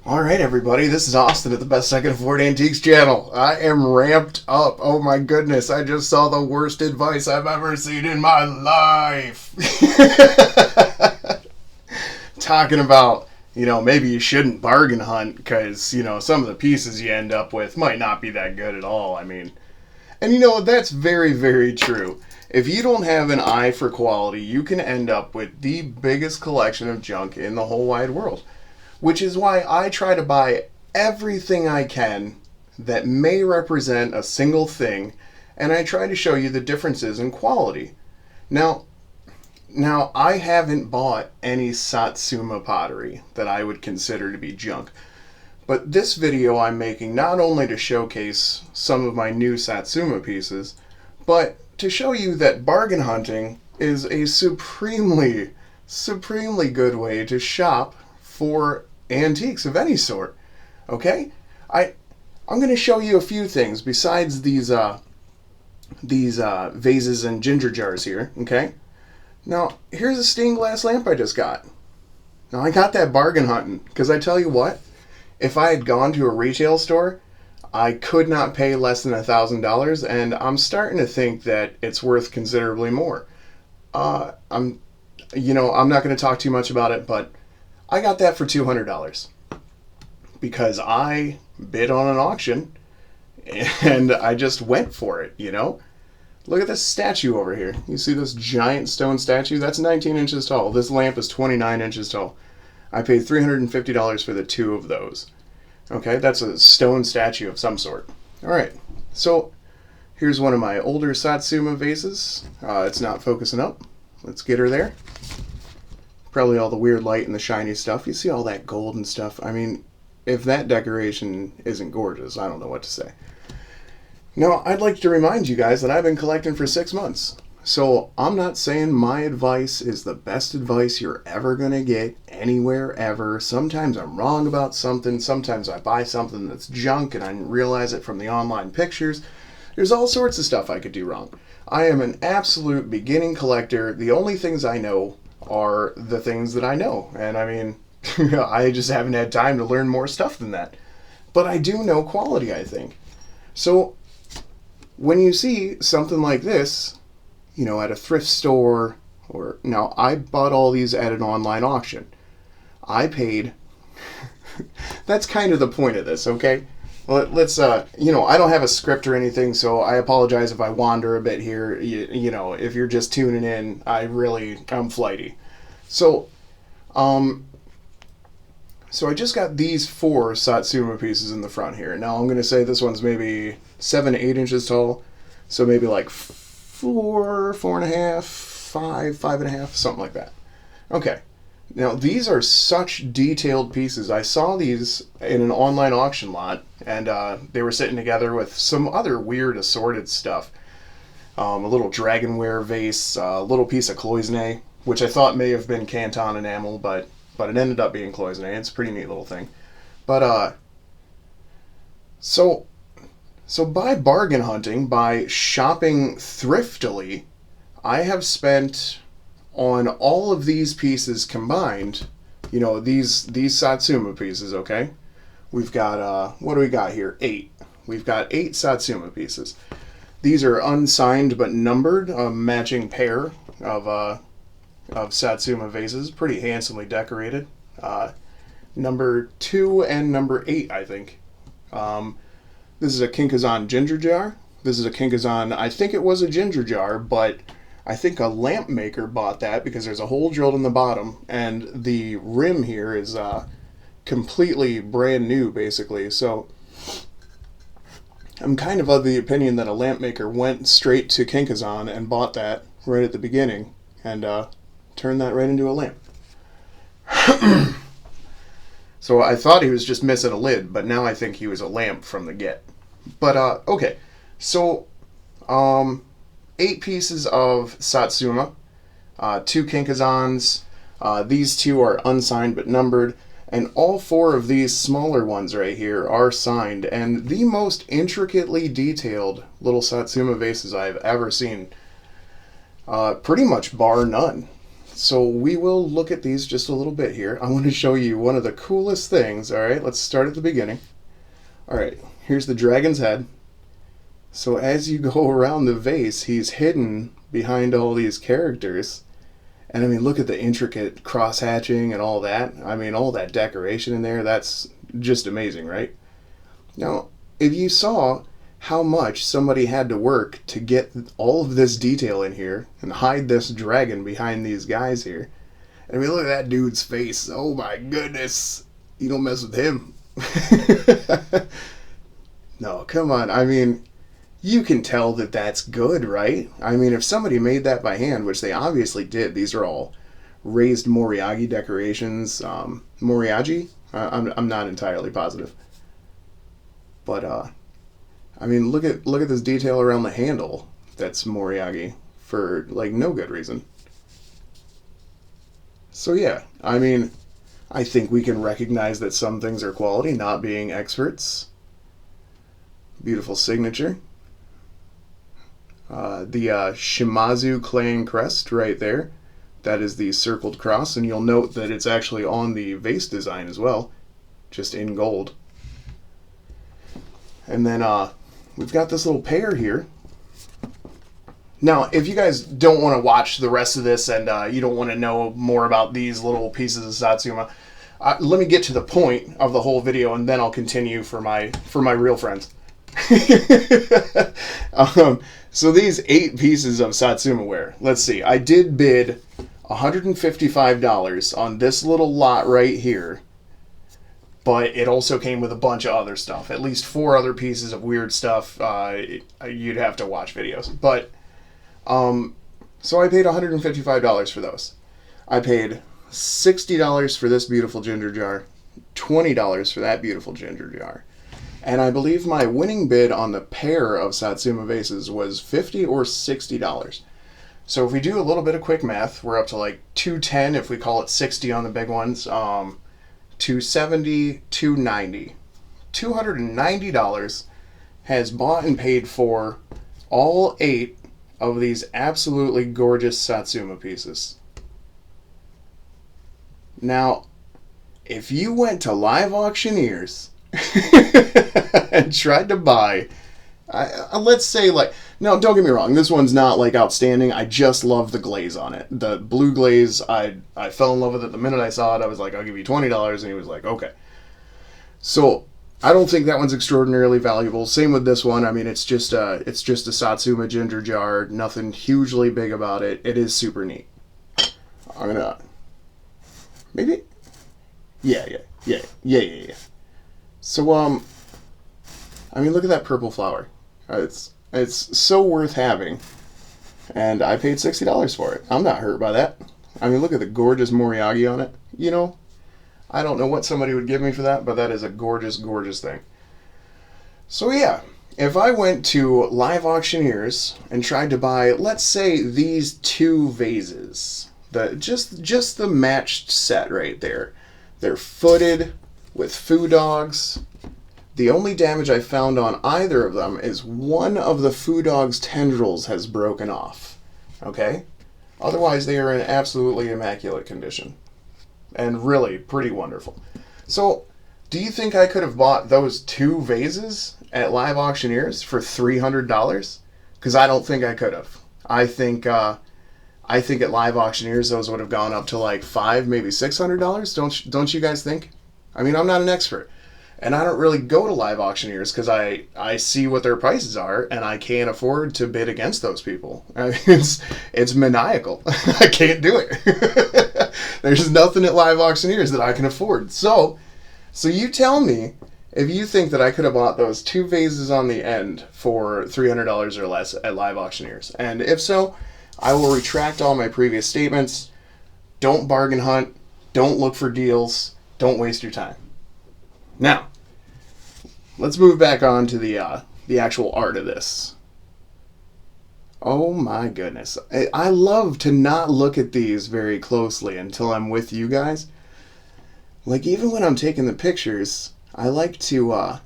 All right, everybody, this is Austin at the Best I Can Afford Antiques channel. I am ramped up. Oh my goodness, I just saw the worst advice I've ever seen in my life. Talking about, maybe you shouldn't bargain hunt because, some of the pieces you end up with might not be that good at all. And that's very, very true. If you don't have an eye for quality, you can end up with the biggest collection of junk in the whole wide world. Which is why I try to buy everything I can that may represent a single thing, and I try to show you the differences in quality. Now, now I haven't bought any Satsuma pottery that I would consider to be junk. But this video I'm making not only to showcase some of my new Satsuma pieces, but to show you that bargain hunting is a supremely good way to shop for antiques of any sort. Okay, I'm going to show you a few things besides these vases and ginger jars here. Okay, now here's a stained glass lamp I just got. Now I got that bargain hunting because I tell you what, if I had gone to a retail store, I could not pay less than $1,000, and I'm starting to think that it's worth considerably more. I'm not going to talk too much about it, but I got that for $200 because I bid on an auction and I just went for it. Look at this statue over here. You see this giant stone statue? That's 19 inches tall. This lamp is 29 inches tall. I paid $350 for the two of those. Okay, that's a stone statue of some sort. All right, so here's one of my older Satsuma vases. It's not focusing up. Let's get her there. Probably all the weird light and the shiny stuff. You see all that gold and stuff. If that decoration isn't gorgeous, I don't know what to say. Now, I'd like to remind you guys that I've been collecting for 6 months. So I'm not saying my advice is the best advice you're ever going to get anywhere ever. Sometimes I'm wrong about something. Sometimes I buy something that's junk and I realize it from the online pictures. There's all sorts of stuff I could do wrong. I am an absolute beginning collector. The only things I know are the things that I know. And I just haven't had time to learn more stuff than that. But I do know quality, I think. So when you see something like this, at a thrift store, now I bought all these at an online auction. I paid, that's kind of the point of this, okay? Let's, I don't have a script or anything, so I apologize if I wander a bit here. If you're just tuning in, I'm flighty. So I just got these 4 Satsuma pieces in the front here. Now I'm going to say this one's maybe 7 to 8 inches tall, so maybe like 4, 4.5, 5, 5.5, something like that. Okay. Now, these are such detailed pieces. I saw these in an online auction lot, and they were sitting together with some other weird assorted stuff. A little dragonware vase, a little piece of cloisonne, which I thought may have been Canton enamel, but it ended up being cloisonne. It's a pretty neat little thing. But, so by bargain hunting, by shopping thriftily, I have spent on all of these pieces combined, these Satsuma pieces, okay? We've got, what do we got here? 8. We've got 8 Satsuma pieces. These are unsigned but numbered, a matching pair of Satsuma vases, pretty handsomely decorated. Number 2 and number 8, I think. This is a Kinkazan ginger jar. This is a Kinkazan, I think it was a ginger jar, but I think a lamp maker bought that because there's a hole drilled in the bottom, and the rim here is completely brand new, basically. So I'm kind of the opinion that a lamp maker went straight to Kinkazan and bought that right at the beginning and turned that right into a lamp. So I thought he was just missing a lid, but now I think he was a lamp from the get. But, okay. So, 8 pieces of Satsuma, 2 Kinkazans, these 2 are unsigned but numbered, and all 4 of these smaller ones right here are signed, and the most intricately detailed little Satsuma vases I've ever seen, pretty much bar none. So we will look at these just a little bit here. I want to show you one of the coolest things. All right, let's start at the beginning. All right, here's the dragon's head. So as you go around the vase, he's hidden behind all these characters. And I mean, look at the intricate cross-hatching and all that. I mean, all that decoration in there, that's just amazing, right? Now, if you saw how much somebody had to work to get all of this detail in here and hide this dragon behind these guys here. I mean, look at that dude's face. Oh my goodness. You don't mess with him. No, come on. I mean, you can tell that that's good, right? I mean, if somebody made that by hand, which they obviously did, these are all raised moriage decorations. Moriage? I'm not entirely positive. But, I mean, look at this detail around the handle. That's moriage for, like, no good reason. So, yeah, I mean, I think we can recognize that some things are quality, not being experts. Beautiful signature. The Shimazu clan crest right there. That is the circled cross, and you'll note that it's actually on the vase design as well, just in gold. And then we've got this little pair here. Now, if you guys don't want to watch the rest of this and you don't want to know more about these little pieces of Satsuma, let me get to the point of the whole video, and then I'll continue for my real friends. So these 8 pieces of Satsuma ware. Let's see. I did bid $155 on this little lot right here. But it also came with a bunch of other stuff. At least 4 other pieces of weird stuff. You'd have to watch videos. But, so I paid $155 for those. I paid $60 for this beautiful ginger jar. $20 for that beautiful ginger jar. And I believe my winning bid on the pair of Satsuma vases was $50 or $60. So if we do a little bit of quick math, we're up to like $210 if we call it 60 on the big ones. $270, $290. $290 has bought and paid for all 8 of these absolutely gorgeous Satsuma pieces. Now, if you went to live auctioneers and tried to buy, let's say, like, no, don't get me wrong, this one's not like outstanding. I just love the glaze on it. The blue glaze, I fell in love with it the minute I saw it. I was like, I'll give you $20, and he was like, okay. So I don't think that one's extraordinarily valuable. Same with this one. I mean, it's just a Satsuma ginger jar. Nothing hugely big about it. It is super neat. I'm gonna maybe, yeah. So I mean, look at that purple flower. It's so worth having, and I paid $60 for it. I'm not hurt by that. I mean, look at the gorgeous moriage on it. You know, I don't know what somebody would give me for that, but that is a gorgeous, gorgeous thing. So yeah, if I went to live auctioneers and tried to buy, let's say, these 2 vases, just the matched set right there, they're footed with foo dogs. The only damage I found on either of them is one of the foo dog's tendrils has broken off. Okay? Otherwise, they are in absolutely immaculate condition. And really pretty wonderful. So, do you think I could have bought those 2 vases at live auctioneers for $300? Because I don't think I could have. I think at live auctioneers those would have gone up to like $500, maybe $600. Don't you guys think? I mean, I'm not an expert. And I don't really go to live auctioneers because I see what their prices are, and I can't afford to bid against those people. I mean, it's maniacal. I can't do it. There's nothing at live auctioneers that I can afford. So you tell me if you think that I could have bought those 2 vases on the end for $300 or less at live auctioneers. And if so, I will retract all my previous statements. Don't bargain hunt. Don't look for deals. Don't waste your time. Now, let's move back on to the actual art of this. Oh my goodness. I love to not look at these very closely until I'm with you guys. Like, even when I'm taking the pictures, I like to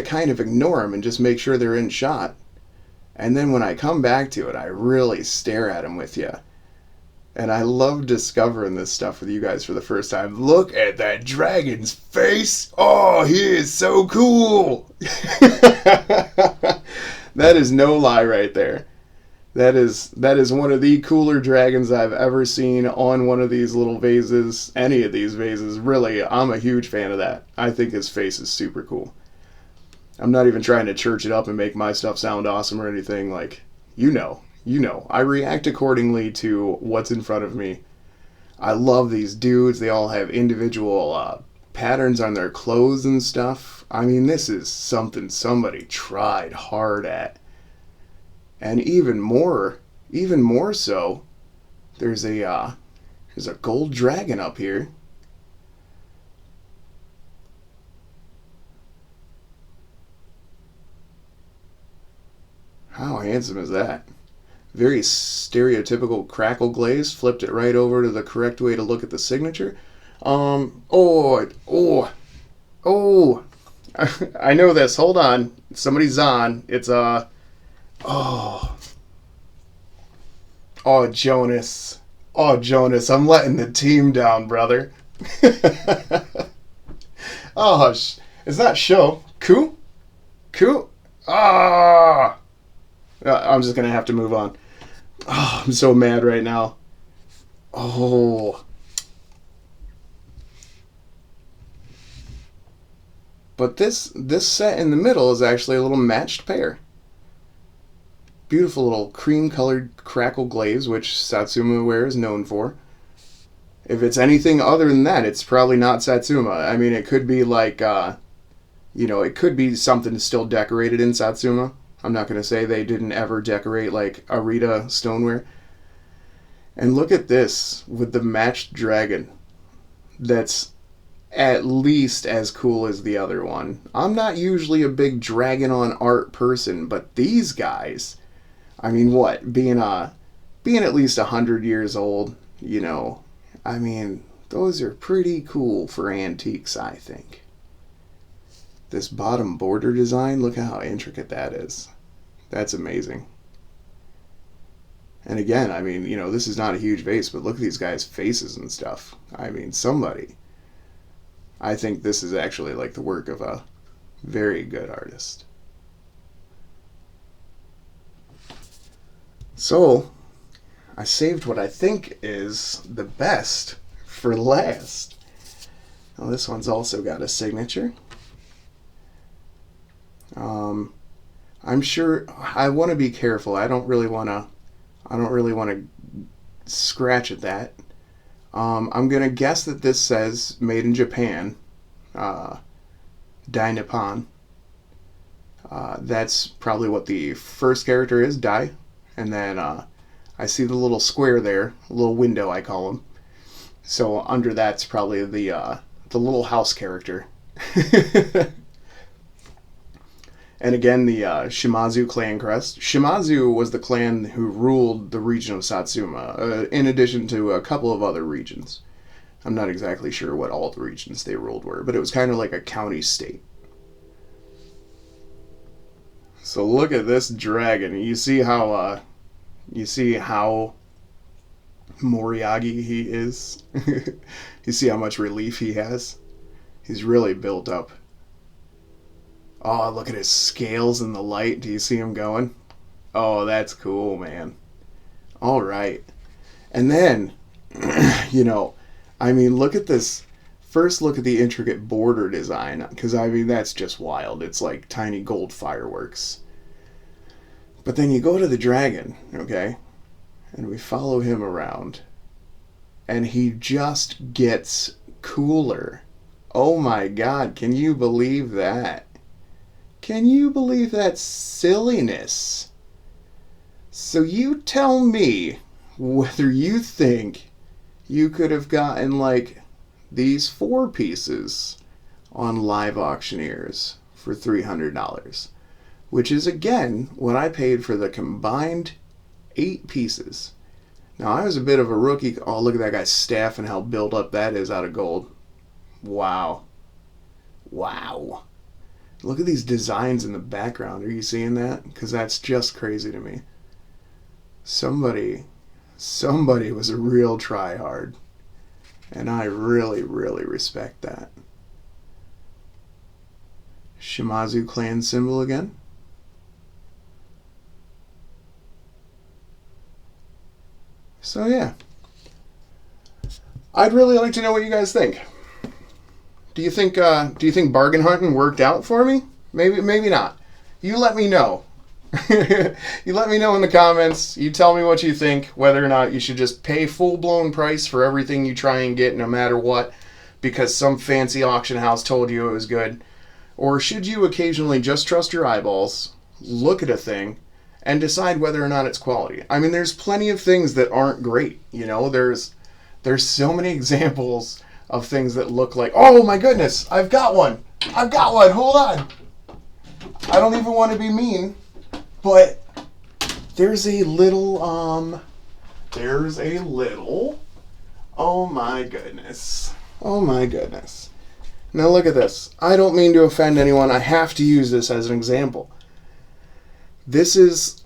kind of ignore them and just make sure they're in shot. And then when I come back to it, I really stare at them with you. And I love discovering this stuff with you guys for the first time. Look at that dragon's face. Oh, he is so cool. That is no lie right there. That is one of the cooler dragons I've ever seen on one of these little vases. Any of these vases, really. I'm a huge fan of that. I think his face is super cool. I'm not even trying to church it up and make my stuff sound awesome or anything. Like, you know. I react accordingly to what's in front of me. I love these dudes. They all have individual patterns on their clothes and stuff. I mean, this is something somebody tried hard at. And even more so, there's a gold dragon up here. How handsome is that? Very stereotypical crackle glaze. Flipped it right over to the correct way to look at the signature. Oh. I know this. Hold on. Somebody's on. It's oh, Jonas. Oh, Jonas, I'm letting the team down, brother. Oh, it's not show. Cool? Ah! I'm just going to have to move on. Oh, I'm so mad right now. Oh. But this set in the middle is actually a little matched pair. Beautiful little cream-colored crackle glaze, which Satsuma ware is known for. If it's anything other than that, it's probably not Satsuma. I mean, it could be like, it could be something still decorated in Satsuma. I'm not going to say they didn't ever decorate, like, Arita stoneware. And look at this with the matched dragon. That's at least as cool as the other one. I'm not usually a big dragon on art person, but these guys, I mean, what? Being at least 100 years old, I mean, those are pretty cool for antiques, I think. This bottom border design, look at how intricate that is. That's amazing. And again, I mean, this is not a huge vase, but look at these guys' faces and stuff. I mean, I think this is actually like the work of a very good artist. So, I saved what I think is the best for last. Now, this one's also got a signature. I'm sure I want to be careful. I don't really want to scratch at that. I'm gonna guess that this says made in Japan, Dai Nippon. That's probably what the first character is, Dai, and then I see the little square there, a little window I call them. So under that's probably the little house character. And again, the Shimazu clan crest. Shimazu was the clan who ruled the region of Satsuma, in addition to a couple of other regions. I'm not exactly sure what all the regions they ruled were, but it was kind of like a county state. So look at this dragon. You see how moriage he is? You see how much relief he has? He's really built up. Oh, look at his scales in the light. Do you see him going? Oh, that's cool, man. All right. And then, look at this. First, look at the intricate border design, because, that's just wild. It's like tiny gold fireworks. But then you go to the dragon, okay? And we follow him around. And he just gets cooler. Oh my God, can you believe that? Can you believe that silliness? So you tell me whether you think you could have gotten like these 4 pieces on Live Auctioneers for $300, which is again what I paid for the combined 8 pieces. Now I was a bit of a rookie. Oh, look at that guy's staff and how built up that is out of gold. Wow. Look at these designs in the background. Are you seeing that? Because that's just crazy to me. Somebody Somebody was a real tryhard. And I really, really respect that. Shimazu clan symbol again. So yeah. I'd really like to know what you guys think. Do you think bargain hunting worked out for me? Maybe not. You let me know. You let me know in the comments. You tell me what you think, whether or not you should just pay full-blown price for everything you try and get no matter what because some fancy auction house told you it was good. Or should you occasionally just trust your eyeballs, look at a thing, and decide whether or not it's quality? I mean, there's plenty of things that aren't great. You know, there's so many examples of things that look like, oh my goodness, I've got one, hold on. I don't even want to be mean, but there's a little, oh my goodness. Now look at this. I don't mean to offend anyone. I have to use this as an example. This is,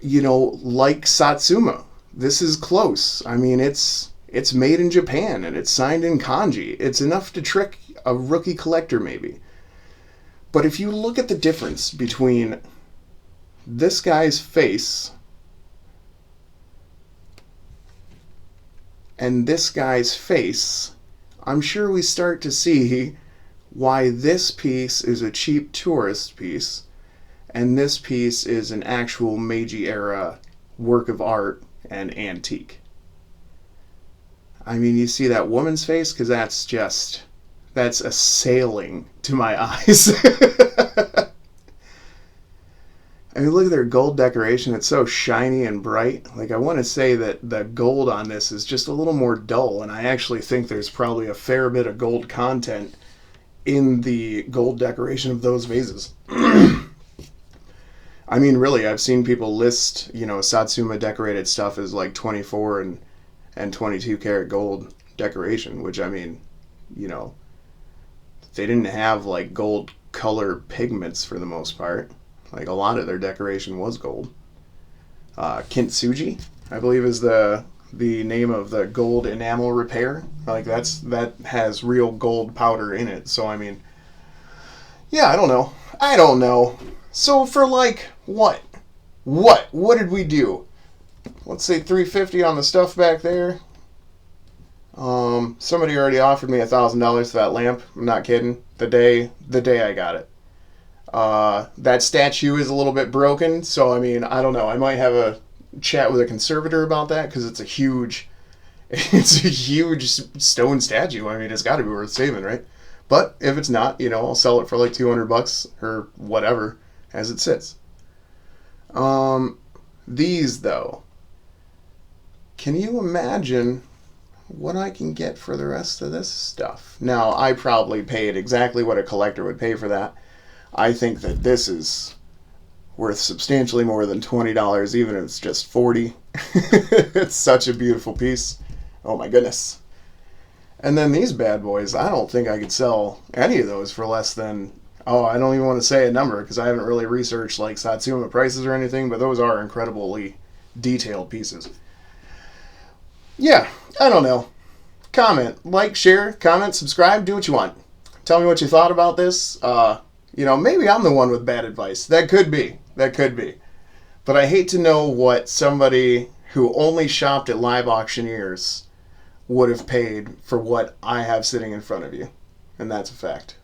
you know, like Satsuma. This is close. I mean, it's made in Japan and it's signed in kanji. It's enough to trick a rookie collector maybe. But if you look at the difference between this guy's face and this guy's face, I'm sure we start to see why this piece is a cheap tourist piece and this piece is an actual Meiji era work of art and antique. I mean, you see that woman's face? Because that's assailing to my eyes. I mean, look at their gold decoration. It's so shiny and bright. Like, I want to say that the gold on this is just a little more dull, and I actually think there's probably a fair bit of gold content in the gold decoration of those vases. I mean, really, I've seen people list, you know, Satsuma decorated stuff as like 24 and 22 karat gold decoration, which, I mean, you know, they didn't have like gold color pigments for the most part. Like, a lot of their decoration was gold. Kintsugi, I believe, is the name of the gold enamel repair. Like, that has real gold powder in it. So, I mean, yeah, I don't know. So for like, what did we do? Let's say $350 on the stuff back there. Somebody already offered me $1,000 for that lamp. I'm not kidding. The day I got it. That statue is a little bit broken, so I mean, I don't know. I might have a chat with a conservator about that because it's a huge stone statue. I mean, it's got to be worth saving, right? But if it's not, you know, I'll sell it for like $200 or whatever as it sits. These though, can you imagine what I can get for the rest of this stuff? Now, I probably paid exactly what a collector would pay for that. I think that this is worth substantially more than $20, even if it's just $40. It's such a beautiful piece. Oh my goodness. And then these bad boys, I don't think I could sell any of those for less than, I don't even want to say a number because I haven't really researched like Satsuma prices or anything, but those are incredibly detailed pieces. Yeah, I don't know. Comment, like, share, comment, subscribe, do what you want. Tell me what you thought about this. You know, maybe I'm the one with bad advice. That could be. But I hate to know what somebody who only shopped at live auctioneers would have paid for what I have sitting in front of you. And that's a fact.